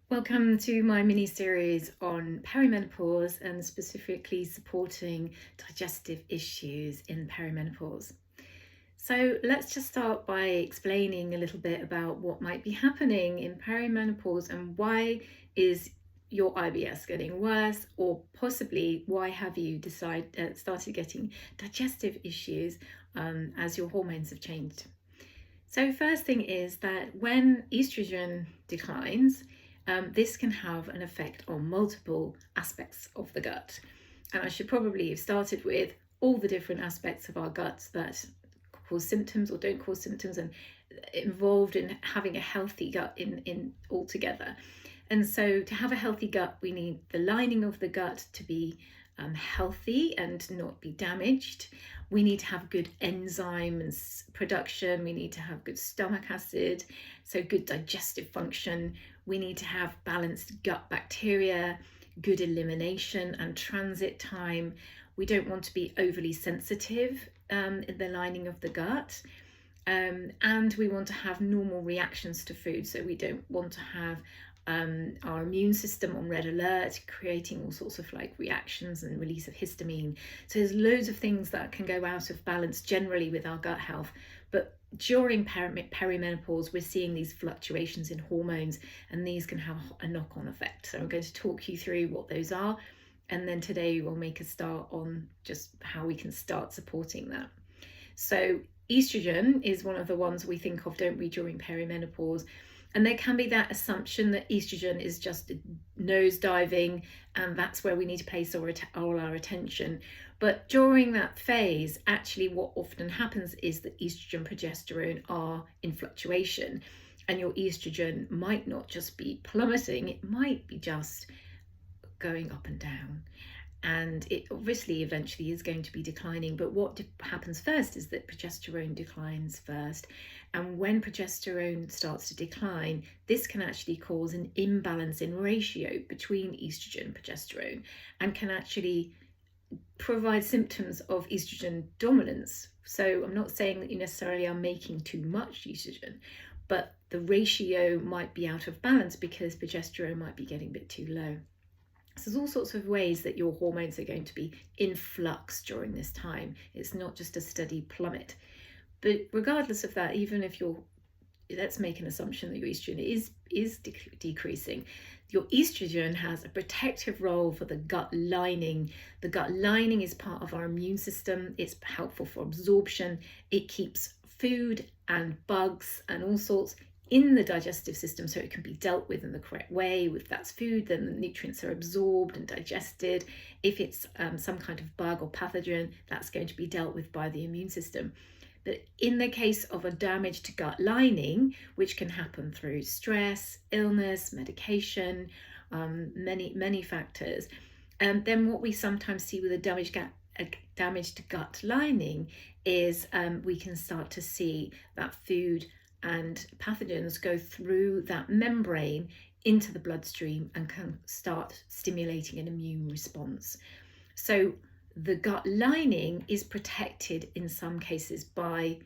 Welcome to my mini-series on perimenopause and specifically supporting digestive issues in perimenopause. So let's just start by explaining a little bit about what might be happening in perimenopause and why is your IBS getting worse, or possibly why have you started getting digestive issues as your hormones have changed. So first thing is that when estrogen declines, this can have an effect on multiple aspects of the gut. And I should probably have started with all the different aspects of our guts that cause symptoms or don't cause symptoms, and involved in having a healthy gut in altogether. And so to have a healthy gut, we need the lining of the gut to be healthy and not be damaged. We need to have good enzyme and production. We need to have good stomach acid, so good digestive function. We need to have balanced gut bacteria, good elimination and transit time. We don't want to be overly sensitive in the lining of the gut. And we want to have normal reactions to food. So we don't want to have our immune system on red alert, creating all sorts of reactions and release of histamine. So there's loads of things that can go out of balance generally with our gut health. But during perimenopause, we're seeing these fluctuations in hormones, and these can have a knock-on effect. So I'm going to talk you through what those are. And then today we'll make a start on just how we can start supporting that. So estrogen is one of the ones we think of, don't we, during perimenopause. And there can be that assumption that estrogen is just nosediving, and that's where we need to place all our attention. But during that phase, actually what often happens is that estrogen and progesterone are in fluctuation, and your estrogen might not just be plummeting, it might be just going up and down. And it obviously eventually is going to be declining. But what happens first is that progesterone declines first. And when progesterone starts to decline, this can actually cause an imbalance in ratio between estrogen and progesterone, and can actually provide symptoms of estrogen dominance. So I'm not saying that you necessarily are making too much estrogen, but the ratio might be out of balance because progesterone might be getting a bit too low. So there's all sorts of ways that your hormones are going to be in flux during this time. It's not just a steady plummet. But regardless of that, even if let's make an assumption that your estrogen is decreasing, your estrogen has a protective role for the gut lining. The gut lining is part of our immune system. It's helpful for absorption. It keeps food and bugs and all sorts in the digestive system, so it can be dealt with in the correct way. If that's food, then the nutrients are absorbed and digested. If it's some kind of bug or pathogen, that's going to be dealt with by the immune system. But in the case of a damaged gut lining, which can happen through stress, illness, medication, many factors, then what we sometimes see with a damaged gut lining is we can start to see that food and pathogens go through that membrane into the bloodstream and can start stimulating an immune response. So the gut lining is protected in some cases by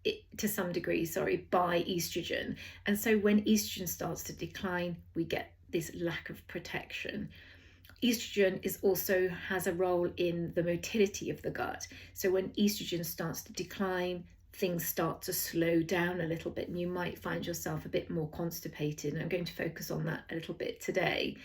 estrogen. And so when estrogen starts to decline, we get this lack of protection. Estrogen also has a role in the motility of the gut. So when estrogen starts to decline, things start to slow down a little bit, and you might find yourself a bit more constipated. And I'm going to focus on that a little bit today.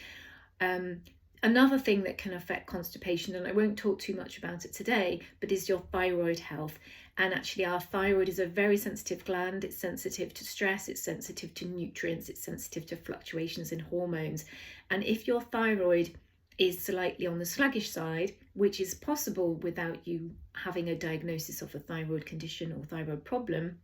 Another thing that can affect constipation, and I won't talk too much about it today, but is your thyroid health. And actually our thyroid is a very sensitive gland. It's sensitive to stress, it's sensitive to nutrients, it's sensitive to fluctuations in hormones. And if your thyroid is slightly on the sluggish side, which is possible without you having a diagnosis of a thyroid condition or thyroid problem,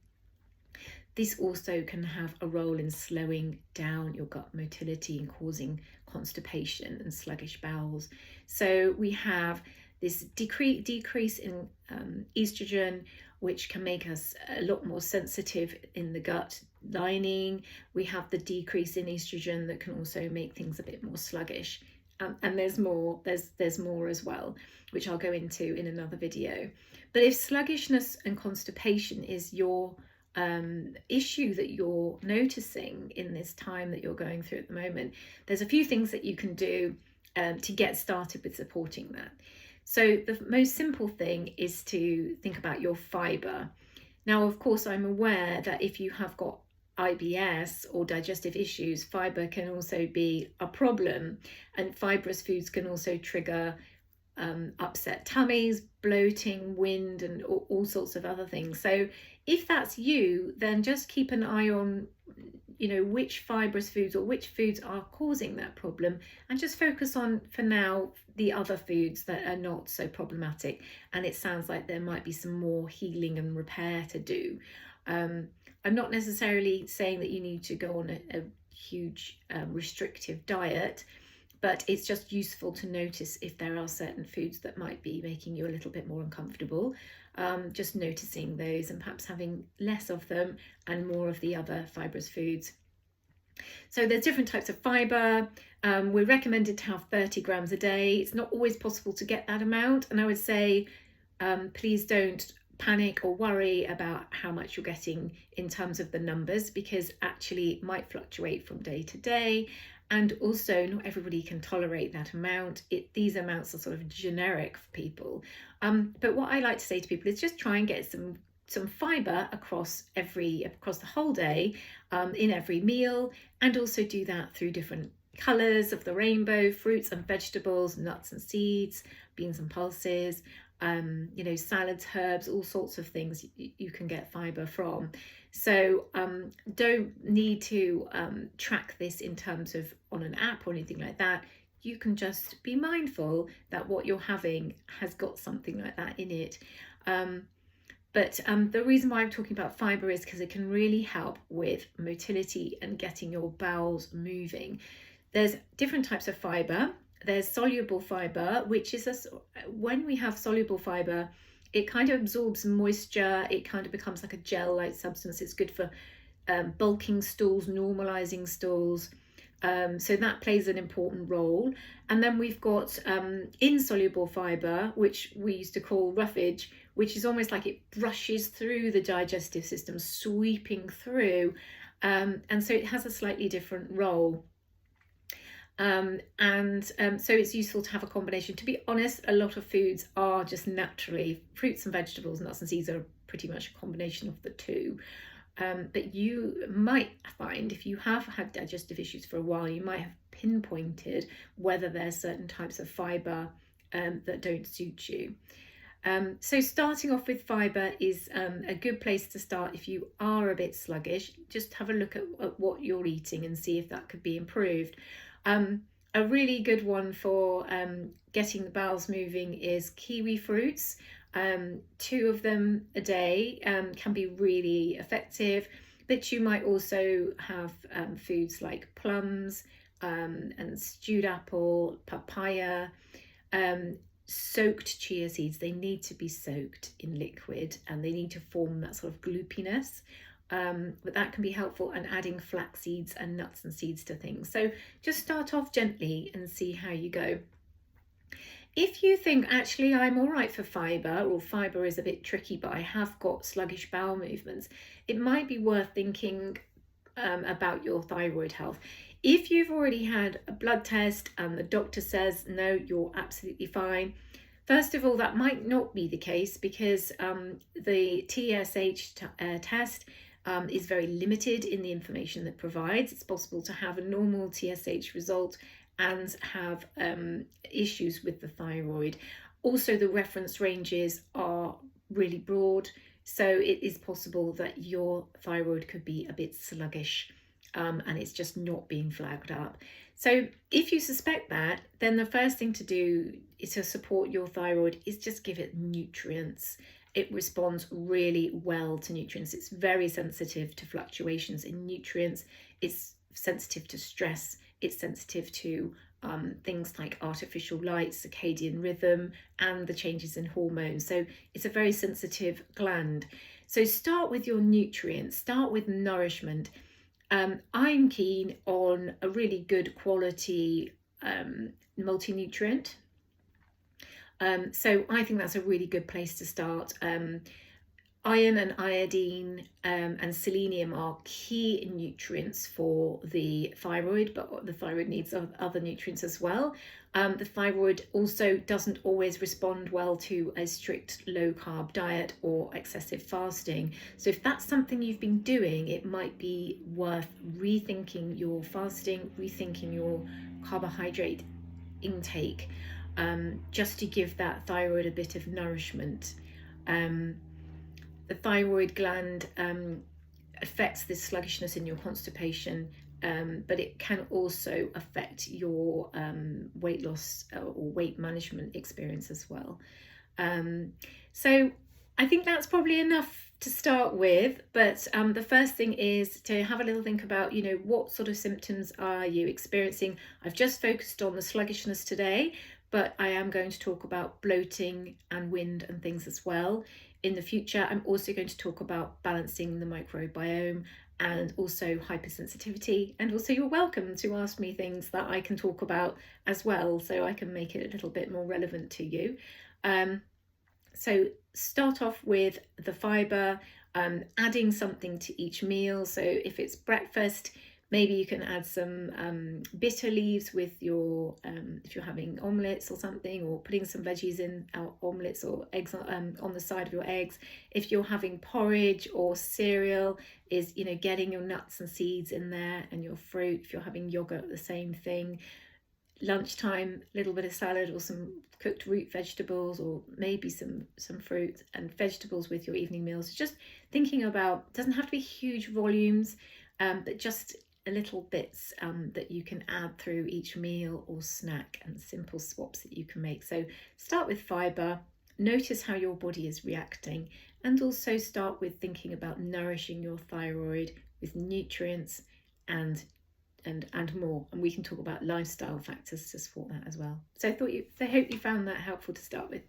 this also can have a role in slowing down your gut motility and causing constipation and sluggish bowels. So we have this decrease in estrogen, which can make us a lot more sensitive in the gut lining. We have the decrease in estrogen that can also make things a bit more sluggish. And there's more as well, which I'll go into in another video. But if sluggishness and constipation is your issue that you're noticing in this time that you're going through at the moment, there's a few things that you can do to get started with supporting that. So the most simple thing is to think about your fibre. Now, of course, I'm aware that if you have got IBS or digestive issues, fibre can also be a problem, and fibrous foods can also trigger upset tummies, bloating, wind, and all sorts of other things. So if that's you, then just keep an eye on, which fibrous foods or which foods are causing that problem, and just focus on, for now, the other foods that are not so problematic. And it sounds like there might be some more healing and repair to do. I'm not necessarily saying that you need to go on a huge restrictive diet, but it's just useful to notice if there are certain foods that might be making you a little bit more uncomfortable. Just noticing those and perhaps having less of them and more of the other fibrous foods. So there's different types of fibre. We're recommended to have 30 grams a day. It's not always possible to get that amount, and I would say please don't panic or worry about how much you're getting in terms of the numbers, because actually it might fluctuate from day to day, and also not everybody can tolerate that amount. These amounts are sort of generic for people, but what I like to say to people is just try and get some fibre across the whole day, in every meal, and also do that through different colours of the rainbow: fruits and vegetables, nuts and seeds, beans and pulses, salads, herbs, all sorts of things you can get fibre from. So don't need to track this in terms of on an app or anything like that. You can just be mindful that what you're having has got something like that in it. But the reason why I'm talking about fibre is because it can really help with motility and getting your bowels moving. There's different types of fibre. There's soluble fibre, which is when we have soluble fibre, it kind of absorbs moisture. It kind of becomes like a gel-like substance. It's good for bulking stools, normalizing stools. So that plays an important role. And then we've got insoluble fibre, which we used to call roughage, which is almost like it brushes through the digestive system, sweeping through. And so it has a slightly different role. So it's useful to have a combination. To be honest, a lot of foods are just naturally, fruits and vegetables, nuts and seeds are pretty much a combination of the two. But you might find, if you have had digestive issues for a while, you might have pinpointed whether there's certain types of fibre that don't suit you. So starting off with fibre is a good place to start. If you are a bit sluggish, just have a look at what you're eating and see if that could be improved. A really good one for getting the bowels moving is kiwi fruits. 2 of them a day can be really effective, but you might also have foods like plums and stewed apple, papaya, soaked chia seeds. They need to be soaked in liquid and they need to form that sort of gloopiness. But that can be helpful, and adding flax seeds and nuts and seeds to things. So just start off gently and see how you go. If you think, actually, I'm all right for fibre, or fibre is a bit tricky, but I have got sluggish bowel movements, it might be worth thinking about your thyroid health. If you've already had a blood test and the doctor says, no, you're absolutely fine, first of all, that might not be the case, because the TSH test is very limited in the information that it provides. It's possible to have a normal TSH result and have issues with the thyroid. Also, the reference ranges are really broad, so it is possible that your thyroid could be a bit sluggish and it's just not being flagged up. So if you suspect that, then the first thing to do is to support your thyroid is just give it nutrients. It responds really well to nutrients. It's very sensitive to fluctuations in nutrients. It's sensitive to stress. It's sensitive to things like artificial light, circadian rhythm, and the changes in hormones. So it's a very sensitive gland. So start with your nutrients, start with nourishment. I'm keen on a really good quality multinutrient. So I think that's a really good place to start. Iron and iodine and selenium are key nutrients for the thyroid, but the thyroid needs other nutrients as well. The thyroid also doesn't always respond well to a strict low-carb diet or excessive fasting. So if that's something you've been doing, it might be worth rethinking your fasting, rethinking your carbohydrate intake, just to give that thyroid a bit of nourishment. The thyroid gland affects this sluggishness in your constipation, but it can also affect your weight loss or weight management experience as well. So I think that's probably enough to start with, but the first thing is to have a little think about, what sort of symptoms are you experiencing? I've just focused on the sluggishness today, but I am going to talk about bloating and wind and things as well. In the future, I'm also going to talk about balancing the microbiome and also hypersensitivity. And also you're welcome to ask me things that I can talk about as well, so I can make it a little bit more relevant to you. So start off with the fibre, adding something to each meal. So if it's breakfast, maybe you can add some bitter leaves with your, if you're having omelettes or something, or putting some veggies in omelettes or eggs on the side of your eggs. If you're having porridge or cereal, is getting your nuts and seeds in there, and your fruit. If you're having yogurt, the same thing. Lunchtime, a little bit of salad or some cooked root vegetables, or maybe some fruit and vegetables with your evening meals. Just thinking about, doesn't have to be huge volumes, but just a little bits that you can add through each meal or snack, and simple swaps that you can make. So start with fibre, notice how your body is reacting, and also start with thinking about nourishing your thyroid with nutrients and more. And we can talk about lifestyle factors to support that as well. So I hope you found that helpful to start with.